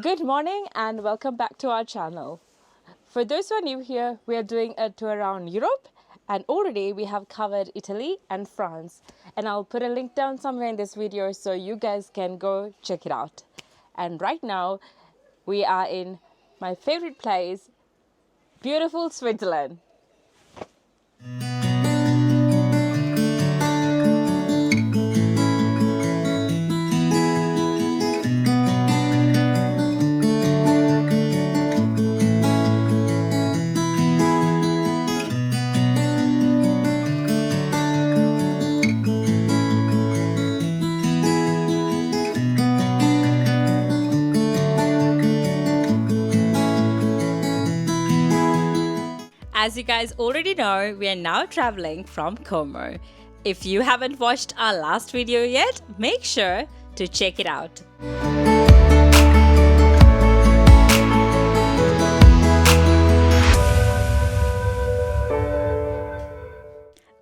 Good morning and welcome back to our channel. For those who are new here, we are doing a tour around Europe and already we have covered Italy and France, and I'll put a link down somewhere in this video so you guys can go check it out. And right now we are in my favorite place, beautiful Switzerland. As you guys already know, we are now traveling from Como. If you haven't watched our last video yet, make sure to check it out.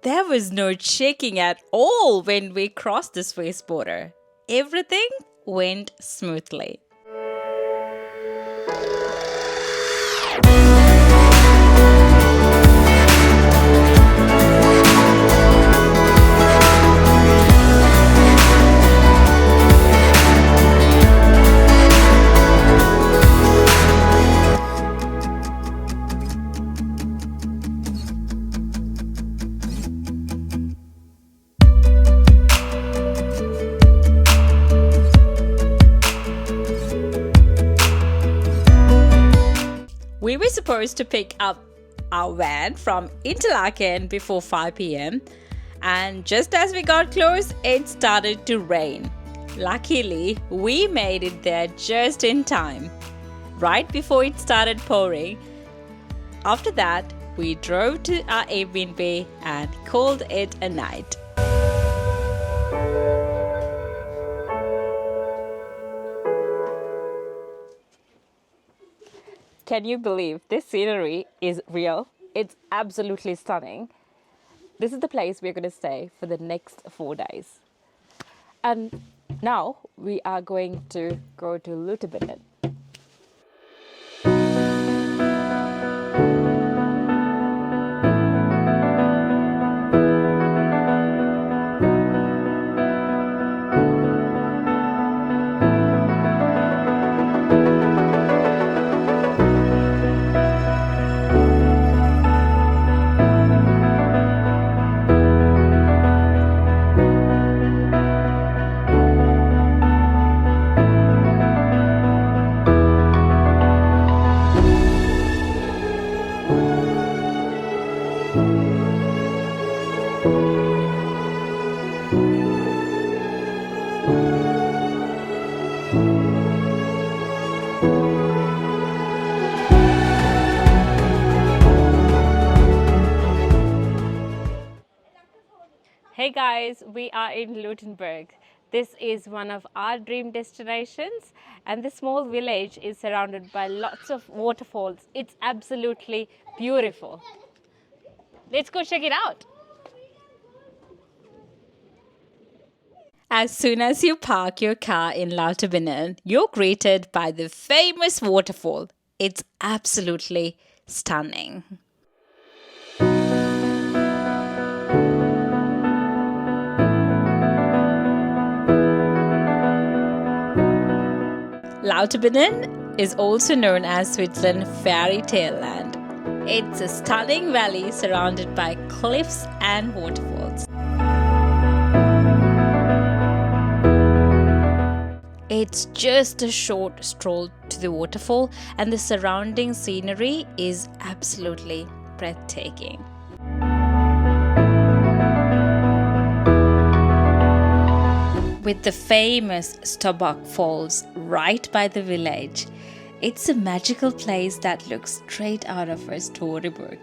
There was no checking at all when we crossed the Swiss border. Everything went smoothly. We were supposed to pick up our van from Interlaken before 5 p.m. and just as we got close, it started to rain. Luckily, we made it there just in time, right before it started pouring. After that, we drove to our Airbnb and called it a night. Can you believe this scenery is real? It's absolutely stunning. This is the place we're going to stay for the next 4 days. And now we are going to go to Lauterbrunnen. Hey guys, we are in Lauterbrunnen. This is one of our dream destinations, and this small village is surrounded by lots of waterfalls. It's absolutely beautiful. Let's go check it out. As soon as you park your car in Lauterbrunnen, you're greeted by the famous waterfall. It's absolutely stunning. Lauterbrunnen is also known as Switzerland's fairy tale land. It's a stunning valley surrounded by cliffs and waterfalls. It's just a short stroll to the waterfall, and the surrounding scenery is absolutely breathtaking. With the famous Stobach Falls right by the village, it's a magical place that looks straight out of a storybook.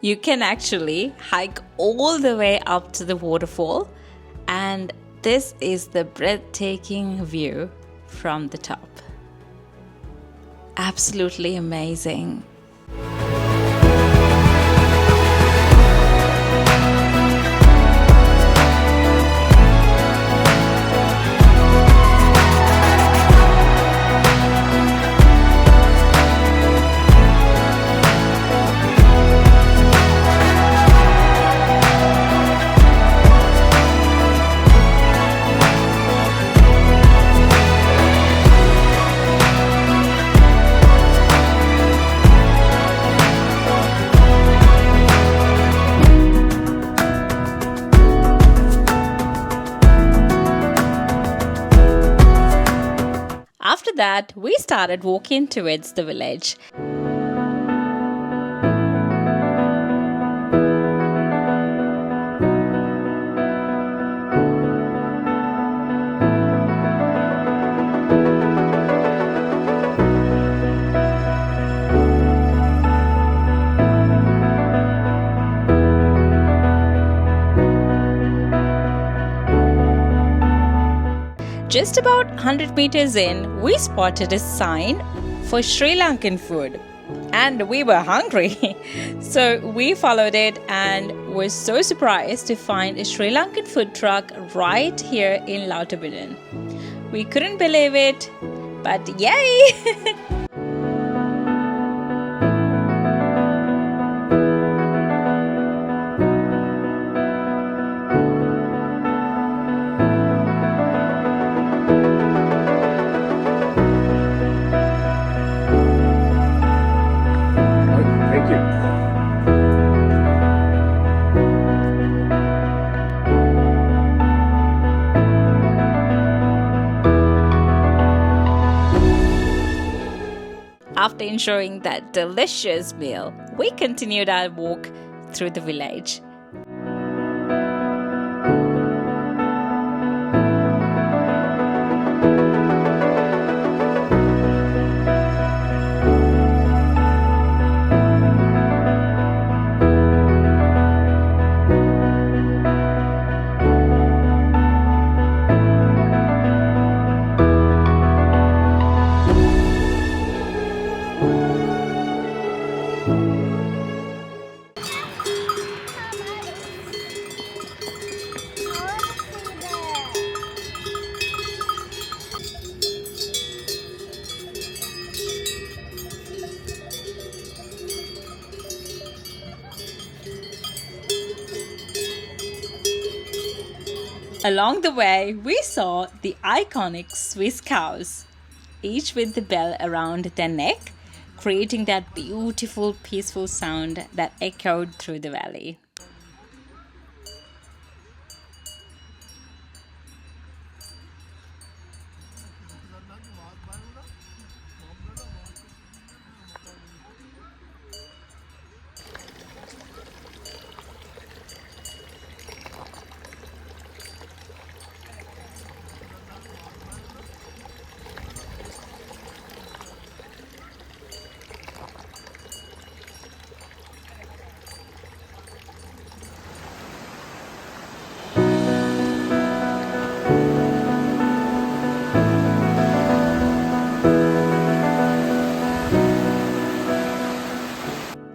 You can actually hike all the way up to the waterfall, and this is the breathtaking view from the top. Absolutely amazing. after that, we started walking towards the village. Just about 100 meters in, we spotted a sign for Sri Lankan food and we were hungry. So we followed it and were so surprised to find a Sri Lankan food truck right here in Lauterbrunnen. We couldn't believe it, but yay! After enjoying that delicious meal, we continued our walk through the village. Along the way, we saw the iconic Swiss cows, each with the bell around their neck, creating that beautiful, peaceful sound that echoed through the valley.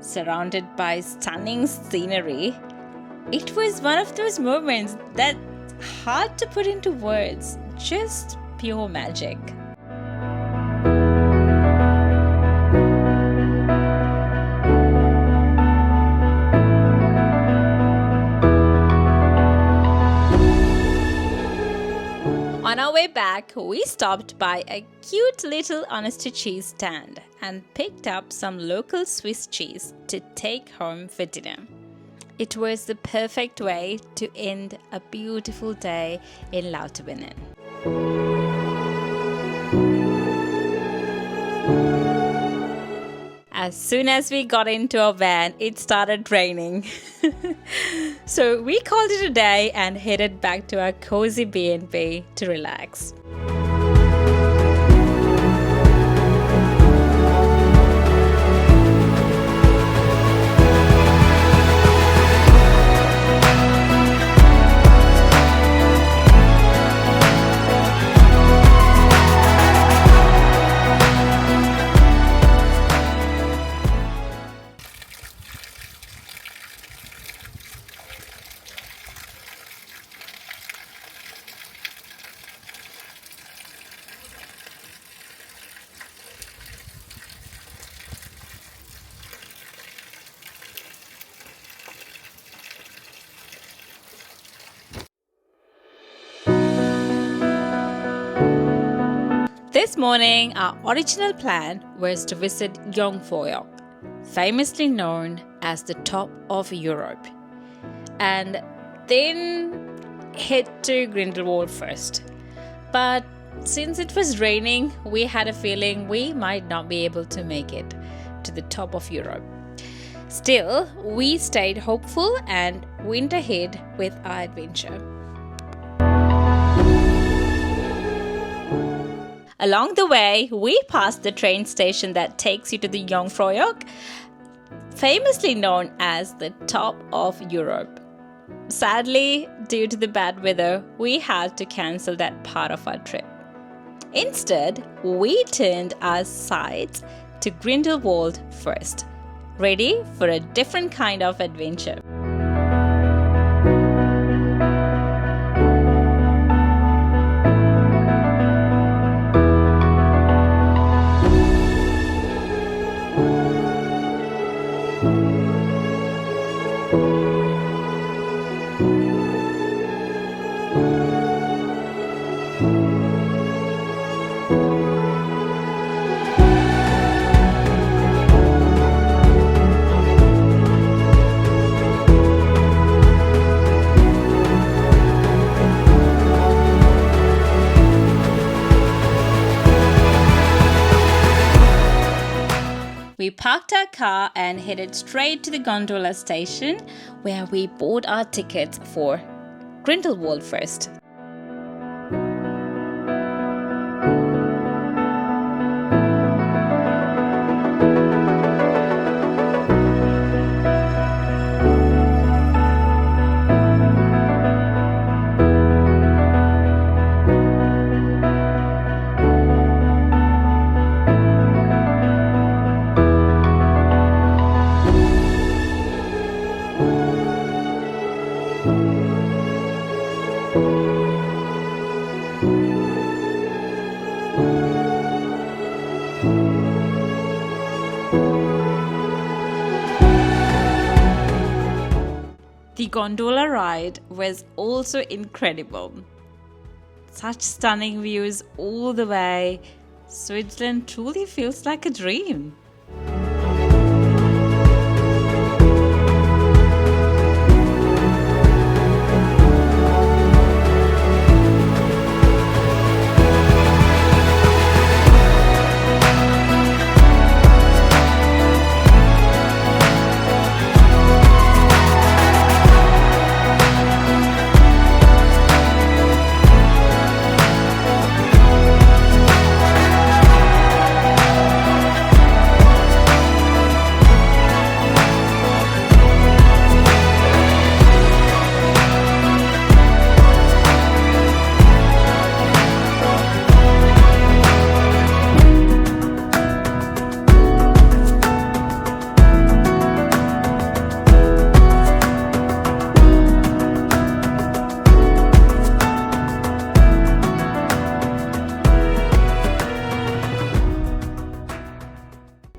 Surrounded by stunning scenery, it was one of those moments that's hard to put into words, just pure magic. On our way back, we stopped by a cute little honesty cheese stand and picked up some local Swiss cheese to take home for dinner. It was the perfect way to end a beautiful day in Lauterbrunnen. As soon as we got into our van, it started raining. So we called it a day and headed back to our cozy B&B to relax. This morning, our original plan was to visit Jungfraujoch, famously known as the top of Europe, and then head to Grindelwald First. But since it was raining, we had a feeling we might not be able to make it to the top of Europe. Still, we stayed hopeful and went ahead with our adventure. Along the way, we passed the train station that takes you to the Jungfraujoch, famously known as the top of Europe. Sadly, due to the bad weather, we had to cancel that part of our trip. Instead, we turned our sights to Grindelwald First, ready for a different kind of adventure. We parked our car and headed straight to the gondola station where we bought our tickets for Grindelwald First. The gondola ride was also incredible. Such stunning views all the way. Switzerland truly feels like a dream.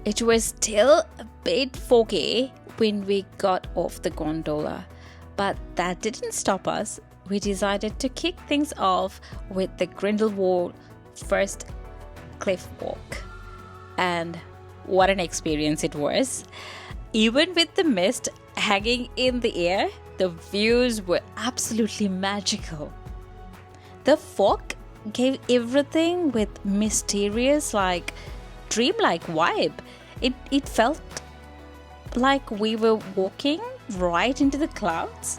It was still a bit foggy when we got off the gondola, but that didn't stop us. We decided to kick things off with the Grindelwald First cliff walk. And what an experience it was. Even with the mist hanging in the air, the views were absolutely magical. The fog gave everything with mysterious, dreamlike vibe. It felt like we were walking right into the clouds.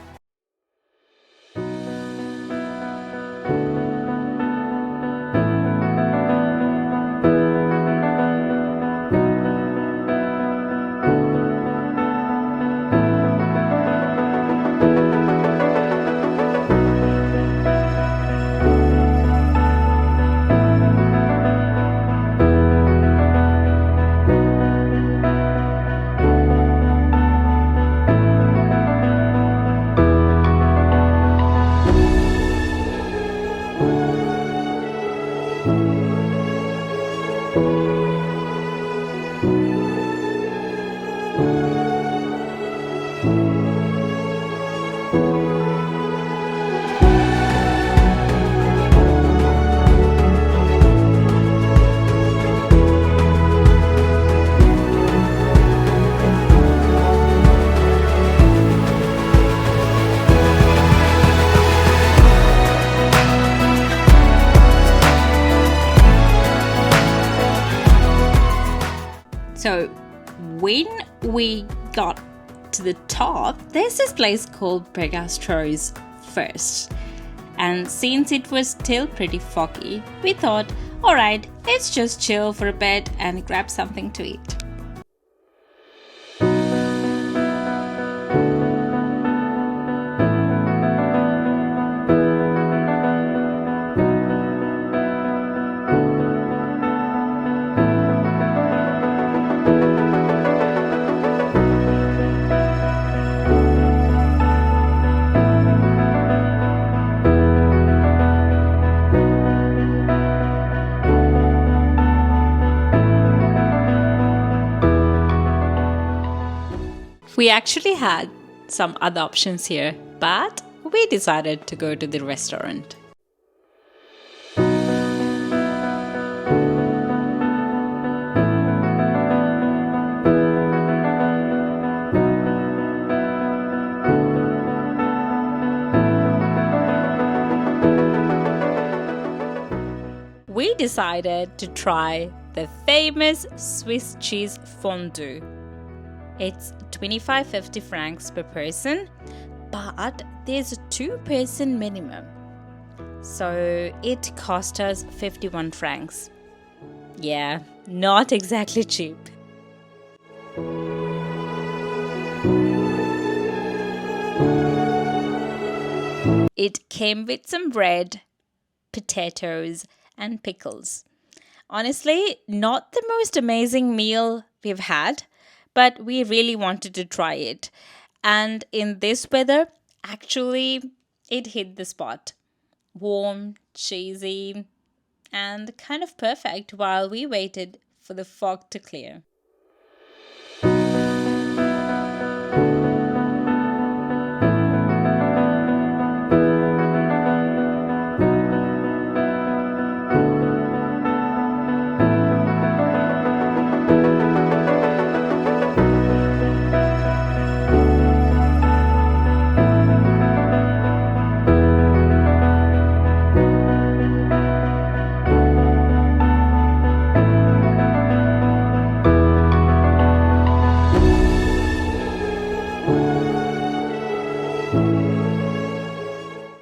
So when we got to the top, there's this place called Grindelwald First. And since it was still pretty foggy, we thought, alright, let's just chill for a bit and grab something to eat. We actually had some other options here, but we decided to go to the restaurant. We decided to try the famous Swiss cheese fondue. It's 25-50 francs per person, but there's a 2-person minimum. So it cost us 51 francs. Yeah, not exactly cheap. It came with some bread, potatoes, and pickles. Honestly, not the most amazing meal we've had, but we really wanted to try it. And in this weather, actually, it hit the spot. Warm, cheesy, and kind of perfect while we waited for the fog to clear.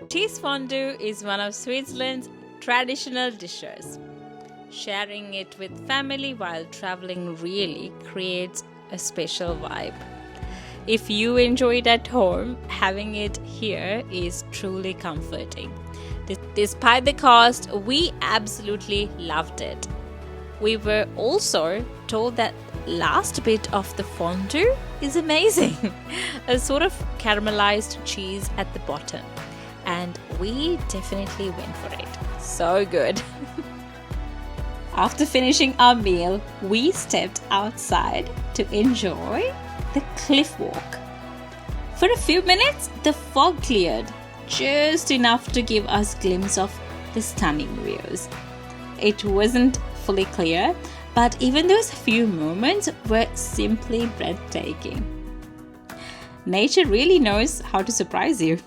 Cheese fondue is one of Switzerland's traditional dishes. Sharing it with family while traveling really creates a special vibe. If you enjoy it at home, having it here is truly comforting. Despite the cost, we absolutely loved it. We were also told that last bit of the fondue is amazing. A sort of caramelized cheese at the bottom. And we definitely went for it. So good. After finishing our meal, we stepped outside to enjoy the cliff walk. For a few minutes, the fog cleared, just enough to give us a glimpse of the stunning views. It wasn't fully clear, but even those few moments were simply breathtaking. Nature really knows how to surprise you.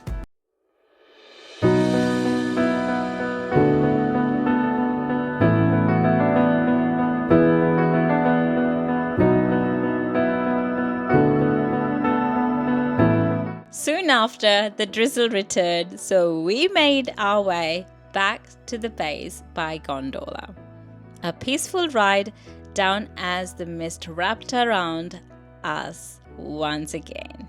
Soon after, the drizzle returned, so we made our way back to the base by gondola. A peaceful ride down as the mist wrapped around us once again.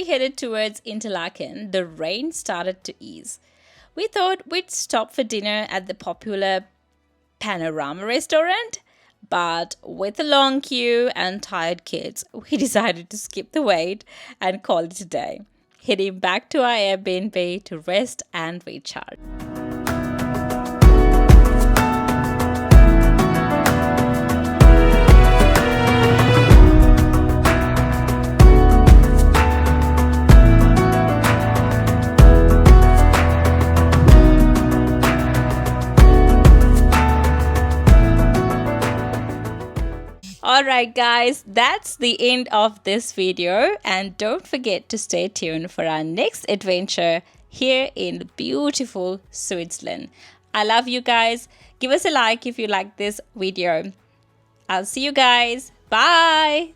we headed towards Interlaken, the rain started to ease. We thought we'd stop for dinner at the popular Panorama restaurant, but with a long queue and tired kids, we decided to skip the wait and call it a day, heading back to our Airbnb to rest and recharge. Alright guys, that's the end of this video, and don't forget to stay tuned for our next adventure here in beautiful Switzerland. I love you guys. Give us a like if you like this video. I'll see you guys. Bye.